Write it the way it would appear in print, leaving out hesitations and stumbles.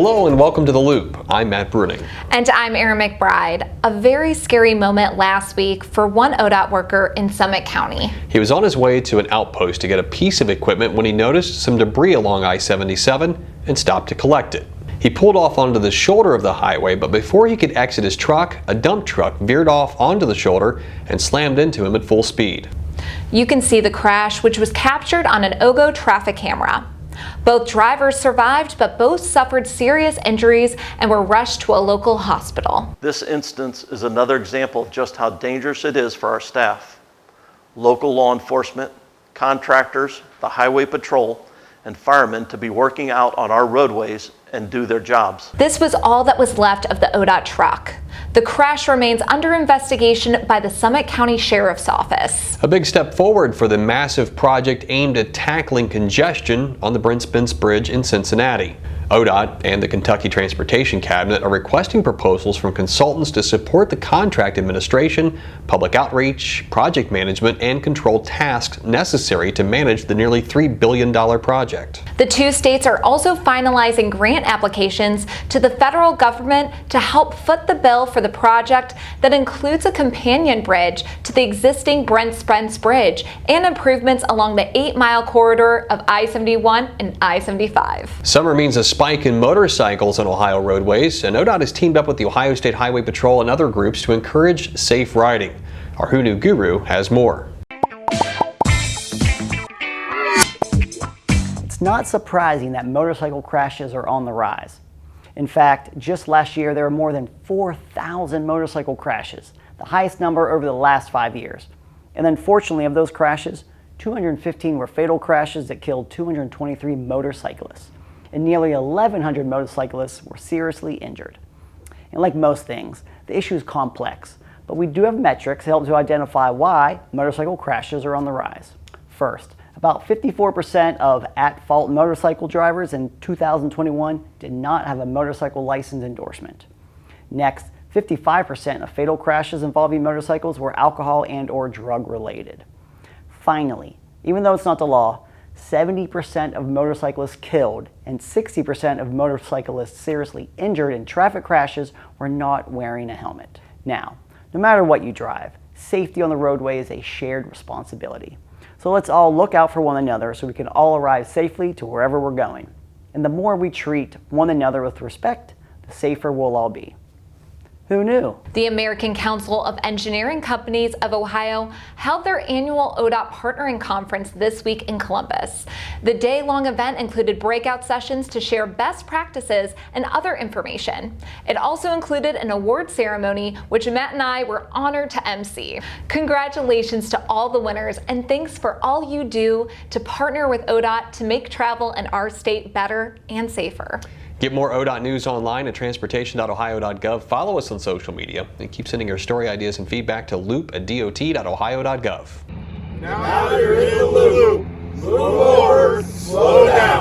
Hello and welcome to The Loop. I'm Matt Bruning. And I'm Erin McBride. A very scary moment last week for one ODOT worker in Summit County. He was on his way to an outpost to get a piece of equipment when he noticed some debris along I-77 and stopped to collect it. He pulled off onto the shoulder of the highway, but before he could exit his truck, a dump truck veered off onto the shoulder and slammed into him at full speed. You can see the crash, which was captured on an ODOT traffic camera. Both drivers survived, but both suffered serious injuries and were rushed to a local hospital. This instance is another example of just how dangerous it is for our staff, local law enforcement, contractors, the highway patrol, and firemen to be working out on our roadways and do their jobs. This was all that was left of the ODOT truck. The crash remains under investigation by the Summit County Sheriff's Office. A big step forward for the massive project aimed at tackling congestion on the Brent Spence Bridge in Cincinnati. ODOT and the Kentucky Transportation Cabinet are requesting proposals from consultants to support the contract administration, public outreach, project management, and control tasks necessary to manage the nearly $3 billion project. The two states are also finalizing grant applications to the federal government to help foot the bill for the project that includes a companion bridge to the existing Brent Spence Bridge and improvements along the 8-mile corridor of I-71 and I-75. Summer means a spike in motorcycles on Ohio roadways, and ODOT has teamed up with the Ohio State Highway Patrol and other groups to encourage safe riding. Our Who Knew Guru has more. It's not surprising that motorcycle crashes are on the rise. In fact, just last year there were more than 4,000 motorcycle crashes, the highest number over the last 5 years. And unfortunately, of those crashes, 215 were fatal crashes that killed 223 motorcyclists. And nearly 1,100 motorcyclists were seriously injured. And like most things, the issue is complex, but we do have metrics to help to identify why motorcycle crashes are on the rise. First, about 54% of at-fault motorcycle drivers in 2021 did not have a motorcycle license endorsement. Next, 55% of fatal crashes involving motorcycles were alcohol and/or drug related. Finally, even though it's not the law, 70% of motorcyclists killed and 60% of motorcyclists seriously injured in traffic crashes were not wearing a helmet. Now, no matter what you drive, safety on the roadway is a shared responsibility. So let's all look out for one another so we can all arrive safely to wherever we're going. And the more we treat one another with respect, the safer we'll all be. Who knew? The American Council of Engineering Companies of Ohio held their annual ODOT Partnering Conference this week in Columbus. The day-long event included breakout sessions to share best practices and other information. It also included an award ceremony, which Matt and I were honored to MC. Congratulations to all the winners, and thanks for all you do to partner with ODOT to make travel in our state better and safer. Get more ODOT news online at transportation.ohio.gov. Follow us on social media and keep sending your story ideas and feedback to loop@dot.ohio.gov. Now you're in the loop. Move forward, slow down.